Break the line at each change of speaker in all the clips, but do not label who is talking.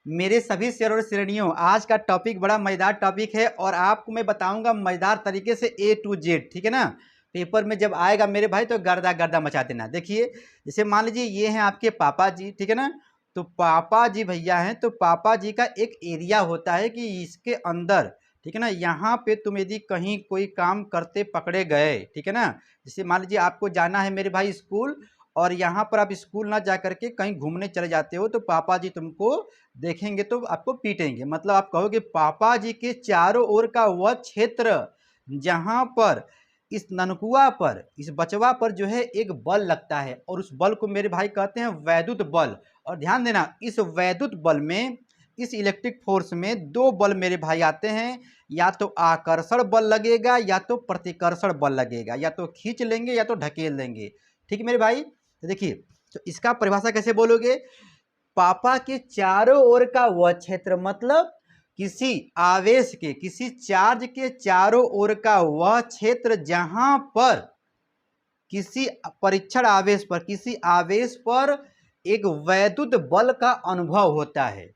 मेरे सभी शेर और श्रेणियों, आज का टॉपिक बड़ा मजेदार टॉपिक है और आपको मैं बताऊंगा मजेदार तरीके से ए टू जेड। ठीक है ना। पेपर में जब आएगा मेरे भाई तो गर्दा गर्दा मचा देना। देखिए, जैसे मान लीजिए ये हैं आपके पापा जी। ठीक है ना। तो पापा जी भैया हैं, तो पापा जी का एक एरिया होता है कि इसके अंदर, ठीक है ना, यहाँ पे तुम यदि कहीं कोई काम करते पकड़े गए, ठीक है ना, जैसे मान लीजिए आपको जाना है मेरे भाई स्कूल, और यहाँ पर आप स्कूल ना जा करके कहीं घूमने चले जाते हो, तो पापा जी तुमको देखेंगे तो आपको पीटेंगे। मतलब आप कहोगे पापा जी के चारों ओर का वह क्षेत्र जहां पर इस ननकुआ पर, इस बचवा पर जो है एक बल लगता है, और उस बल को मेरे भाई कहते हैं वैद्युत बल। और ध्यान देना, इस वैद्युत बल में, इस इलेक्ट्रिक फोर्स में दो बल मेरे भाई आते हैं। या तो आकर्षण बल लगेगा या तो प्रतिकर्षण बल लगेगा, या तो खींच लेंगे या तो ढकेल लेंगे। ठीक है मेरे भाई। तो देखिए, तो इसका परिभाषा कैसे बोलोगे? पापा के चारों ओर का वह क्षेत्र, मतलब किसी आवेश के, किसी चार्ज के चारों ओर का वह क्षेत्र जहां पर किसी परीक्षण आवेश पर, किसी आवेश पर एक वैद्युत बल का अनुभव होता है।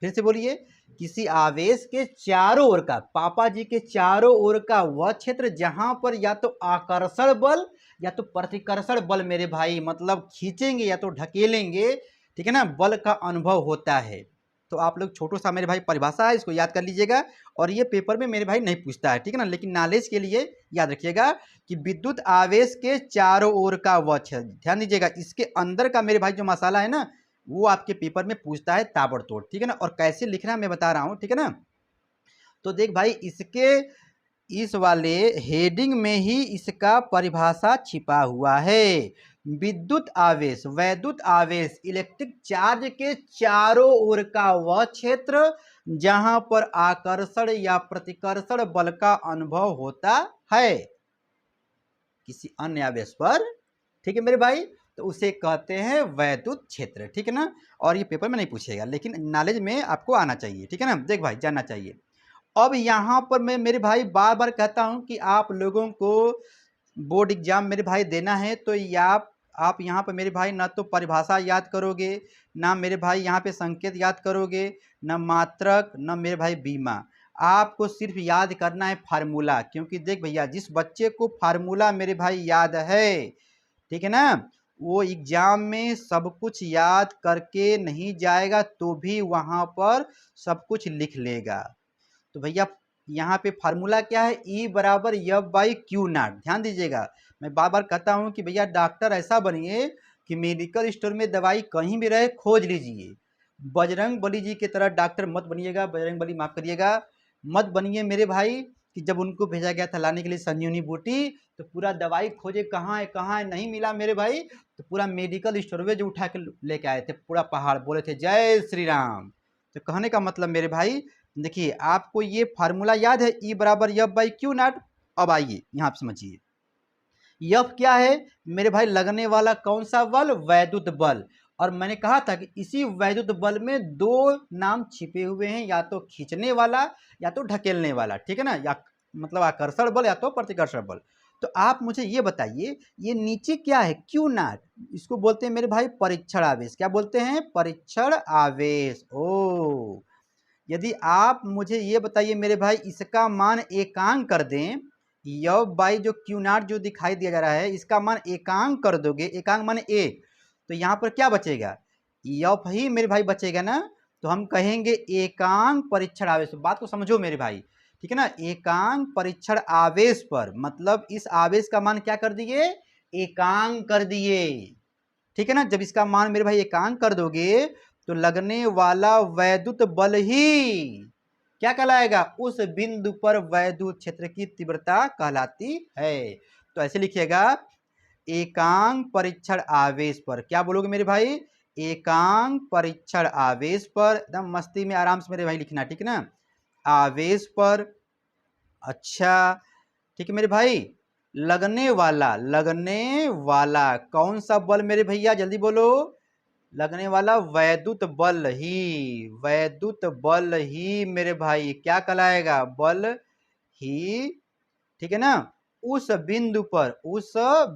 फिर से बोलिए, किसी आवेश के चारों ओर का, पापा जी के चारों ओर का वह क्षेत्र जहां पर या तो आकर्षण बल या तो प्रतिकर्षण बल मेरे भाई, मतलब खींचेंगे या तो ढकेलेंगे, ठीक है ना, बल का अनुभव होता है। तो आप लोग छोटो सा मेरे भाई परिभाषा है, इसको याद कर लीजिएगा। और ये पेपर में मेरे भाई नहीं पूछता है, ठीक है ना, लेकिन नॉलेज के लिए याद रखिएगा कि विद्युत आवेश के चारों ओर का वह क्षेत्र, ध्यान दीजिएगा, इसके अंदर का मेरे भाई जो मसाला है ना, वो आपके पेपर में पूछता है ताबड़तोड़। ठीक है ना। और कैसे लिखना है मैं बता रहा हूं, ठीक है ना। तो देख भाई, इसके इस वाले हेडिंग में ही इसका परिभाषा छिपा हुआ है। विद्युत आवेश, वैद्युत आवेश, इलेक्ट्रिक चार्ज के चारों ओर का वह क्षेत्र जहां पर आकर्षण या प्रतिकर्षण बल का अनुभव होता है किसी अन्य आवेश पर, ठीक है मेरे भाई, तो उसे कहते हैं वैद्युत क्षेत्र। ठीक है ना। और ये पेपर में नहीं पूछेगा, लेकिन नॉलेज में आपको आना चाहिए। ठीक है ना। देख भाई, जानना चाहिए। अब यहाँ पर मैं मेरे भाई बार बार कहता हूं कि आप लोगों को बोर्ड एग्जाम मेरे भाई देना है, तो आप यहाँ पर मेरे भाई ना तो परिभाषा याद करोगे, ना मेरे भाई यहाँ पे संकेत याद करोगे, ना मात्रक, ना मेरे भाई बीमा। आपको सिर्फ याद करना है फार्मूला। क्योंकि देख भैया, जिस बच्चे को फार्मूला मेरे भाई याद है, ठीक है ना, वो एग्जाम में सब कुछ याद करके नहीं जाएगा तो भी वहां पर सब कुछ लिख लेगा। तो भैया, यहाँ पे फार्मूला क्या है? ई बराबर एफ बाई क्यू नॉट। ध्यान दीजिएगा, मैं बार बार कहता हूँ कि भैया डॉक्टर ऐसा बनिए कि मेडिकल स्टोर में दवाई कहीं भी रहे खोज लीजिए। बजरंग बली जी की तरह डॉक्टर मत बनिएगा, बजरंग बली माफ करिएगा, मत बनिए मेरे भाई कि जब उनको भेजा गया था लाने के लिए संजीवनी बूटी, तो पूरा दवाई खोजे कहाँ है, नहीं मिला मेरे भाई, तो पूरा मेडिकल स्टोर में जो उठा के लेके आए थे, पूरा पहाड़, बोले थे जय श्री राम। तो कहने का मतलब मेरे भाई, देखिए आपको ये फार्मूला याद है, ई बराबर एफ बाई क्यू नॉट। अब आइए यहाँ पे समझिए, एफ क्या है मेरे भाई? लगने वाला कौन सा बल? वैद्युत बल। और मैंने कहा था कि इसी वैद्युत बल में दो नाम छिपे हुए हैं, या तो खींचने वाला या तो ढकेलने वाला। ठीक है ना, या मतलब आकर्षण बल या तो प्रतिकर्षण बल। तो आप मुझे ये बताइए, ये नीचे क्या है? क्यू नॉट, इसको बोलते हैं मेरे भाई परीक्षण आवेश। क्या बोलते हैं? परीक्षण आवेश। ओ, यदि आप मुझे ये बताइए मेरे भाई, इसका मान एकांक कर दें, यफ बाई जो क्यू नॉट जो दिखाई दिया जा रहा है, इसका मान एकांक कर दोगे, एकांक माने ए, तो यहाँ पर क्या बचेगा? यफ ही मेरे भाई बचेगा ना। तो हम कहेंगे एकांक परीक्षण आवेश। बात को समझो मेरे भाई, ठीक है ना। एकांक परीक्षण आवेश पर, मतलब इस आवेश का मान क्या कर दिए? एकांक कर दिए। ठीक है ना। जब इसका मान मेरे भाई एकांक कर दोगे, तो लगने वाला वैद्युत बल ही क्या कहलाएगा? उस बिंदु पर वैद्युत क्षेत्र की तीव्रता कहलाती है। तो ऐसे लिखिएगा, एकांक परीक्षण आवेश पर, क्या बोलोगे मेरे भाई? एकांक परीक्षण आवेश पर, एकदम मस्ती में आराम से मेरे भाई लिखना, ठीक है ना, आवेश पर। अच्छा, ठीक है मेरे भाई, लगने वाला, लगने वाला कौन सा बल मेरे भैया? जल्दी बोलो। लगने वाला वैद्युत बल ही, वैद्युत बल ही मेरे भाई क्या कहलाएगा? बल ही। ठीक है ना। उस बिंदु पर, उस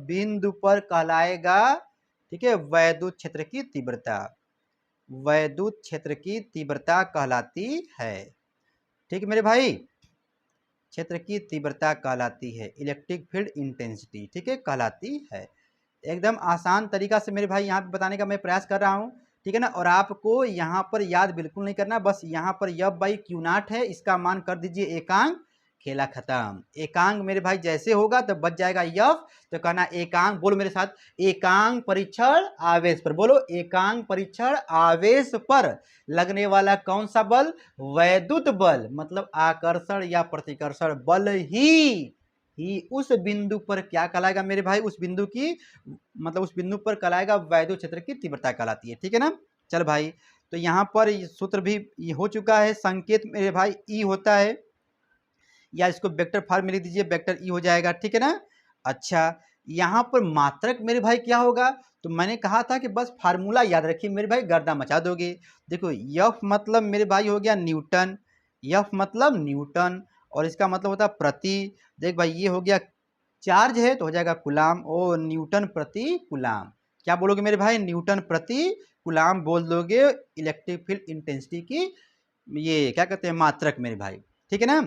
बिंदु पर कहलाएगा, ठीक है, वैद्युत क्षेत्र की तीव्रता। वैद्युत क्षेत्र की तीव्रता कहलाती है। ठीक है मेरे भाई, क्षेत्र की तीव्रता कहलाती है, इलेक्ट्रिक फील्ड इंटेंसिटी, ठीक है, कहलाती है। एकदम आसान तरीका से मेरे भाई यहाँ पे बताने का मैं प्रयास कर रहा हूँ, ठीक है ना। और आपको यहाँ पर याद बिल्कुल नहीं करना, बस यहाँ पर यफ बाई क्यू नॉट है, इसका मान कर दीजिए एकांक, खेला खत्म। एकांक मेरे भाई जैसे होगा तो बच जाएगा यफ, तो कहना एकांक, बोलो मेरे साथ, एकांक परीक्षण आवेश पर, बोलो एकांक परीक्षण आवेश पर लगने वाला कौन सा बल, वैद्युत बल, मतलब आकर्षण या प्रतिकर्षण बल ही उस बिंदु पर क्या कहलाएगा मेरे भाई, उस बिंदु की, मतलब उस बिंदु पर कहलाएगा वैद्युत क्षेत्र की तीव्रता कहलाती है। ठीक है ना। चल भाई, तो यहाँ पर सूत्र भी हो चुका है, संकेत मेरे भाई ई होता है, या इसको वेक्टर फॉर्म में लिख दीजिए, वेक्टर ई हो जाएगा। ठीक है ना। अच्छा, यहाँ पर मात्रक मेरे भाई क्या होगा, तो मैंने कहा था कि बस फार्मूला याद रखिए मेरे भाई, गर्दा मचा दोगे। देखो यफ मतलब मेरे भाई हो गया न्यूटन, यफ मतलब न्यूटन, और इसका मतलब होता है प्रति। देख भाई ये हो गया चार्ज है तो हो जाएगा कुलाम, ओ न्यूटन प्रति कुलाम। क्या बोलोगे मेरे भाई, न्यूटन प्रति कुलाम बोल दोगे इलेक्ट्रिक फील्ड इंटेंसिटी की, ये क्या कहते हैं, मात्रक मेरे भाई। ठीक है ना।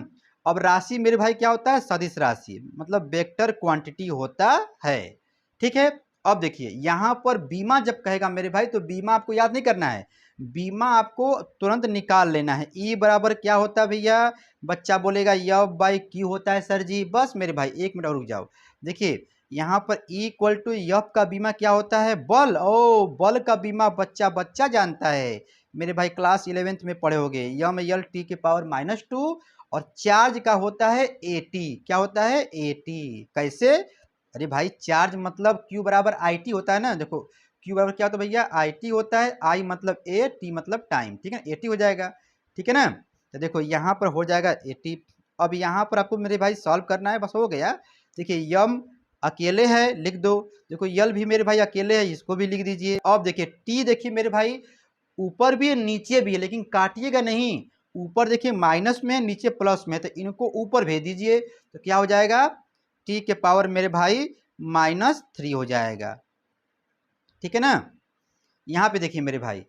अब राशि मेरे भाई क्या होता है, सदिश राशि, मतलब वेक्टर क्वांटिटी होता है। ठीक है। अब देखिए यहाँ पर बीमा जब कहेगा मेरे भाई, तो बीमा आपको याद नहीं करना है, बीमा आपको तुरंत निकाल लेना है। ई बराबर क्या होता है भैया, बच्चा बोलेगा यफ बाई क्यू होता है सर जी। बस मेरे भाई एक मिनट और रुक जाओ, देखिए यहाँ पर ई इक्वल टू यफ का बीमा क्या होता है, बल। ओ बल का बीमा बच्चा बच्चा जानता है मेरे भाई, क्लास 11th में पढ़े होगे, यम यल टी के पावर -2, और चार्ज का होता है एटी, क्या होता है एटी। कैसे, अरे भाई चार्ज मतलब क्यू बराबर आई टी होता है ना, देखो क्यू बराबर क्या होता है भैया, आई टी होता है, आई मतलब ए, टी मतलब टाइम, ठीक है, एटी हो जाएगा। ठीक है ना। तो देखो यहाँ पर हो जाएगा एटी। अब यहाँ पर आपको मेरे भाई सॉल्व करना है, बस हो गया। देखिए यम अकेले है, लिख दो। देखो यल भी मेरे भाई अकेले है, इसको भी लिख दीजिए। अब देखिए टी, देखिए मेरे भाई ऊपर भी है नीचे भी है, लेकिन काटिएगा नहीं, ऊपर देखिए माइनस में है, नीचे प्लस में है, तो इनको ऊपर भेज दीजिए, तो क्या हो जाएगा, टी के पावर मेरे भाई -3 हो जाएगा। ठीक है ना। यहाँ पे देखिए मेरे भाई,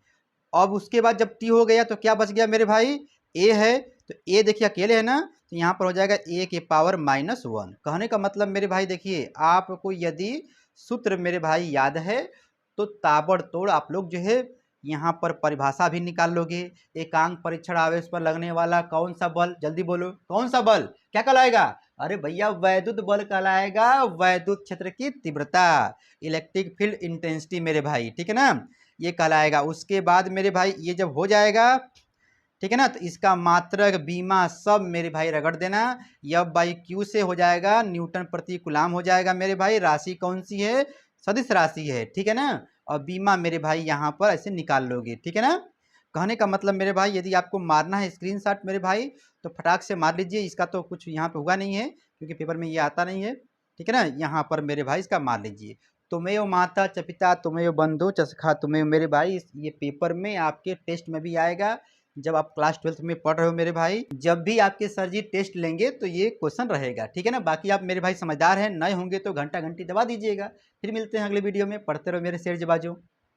अब उसके बाद जब टी हो गया तो क्या बच गया मेरे भाई, ए है, तो ए देखिए अकेले है ना, तो यहाँ पर हो जाएगा ए के पावर -1। कहने का मतलब मेरे भाई देखिए, आपको यदि सूत्र मेरे भाई याद है तो ताबड़तोड़ आप लोग जो है यहाँ पर परिभाषा भी निकाल लोगे। एकांक परीक्षण आवेश पर लगने वाला कौन सा बल, जल्दी बोलो कौन सा बल, क्या कहलाएगा, अरे भैया वैद्युत बल कहलाएगा, वैद्युत क्षेत्र की तीव्रता, इलेक्ट्रिक फील्ड इंटेंसिटी मेरे भाई। ठीक है ना, ये कहलाएगा। उसके बाद मेरे भाई ये जब हो जाएगा, ठीक है ना, तो इसका मात्रक बीमा सब मेरे भाई रगड़ देना, यफ बाई क्यू से हो जाएगा न्यूटन प्रति कुलाम हो जाएगा मेरे भाई। राशि कौन सी है, सदिश राशि है। ठीक है ना। और बीमा मेरे भाई यहाँ पर ऐसे निकाल लोगे। ठीक है ना। कहने का मतलब मेरे भाई, यदि आपको मारना है स्क्रीनशॉट मेरे भाई, तो फटाक से मार लीजिए, इसका तो कुछ यहाँ पे होगा नहीं है क्योंकि पेपर में ये आता नहीं है। ठीक है ना, यहाँ पर मेरे भाई इसका मार लीजिए। तुम्हें माता च पिता, तुम्हें बंधु च सखा, तुम्हें मेरे भाई, ये पेपर में आपके टेस्ट में भी आएगा, जब आप क्लास 12th में पढ़ रहे हो मेरे भाई, जब भी आपके सर जी टेस्ट लेंगे तो ये क्वेश्चन रहेगा। ठीक है ना। बाकी आप मेरे भाई समझदार हैं, नए होंगे तो घंटा घंटी दबा दीजिएगा। फिर मिलते हैं अगले वीडियो में, पढ़ते रहो मेरे शेर जबाजो।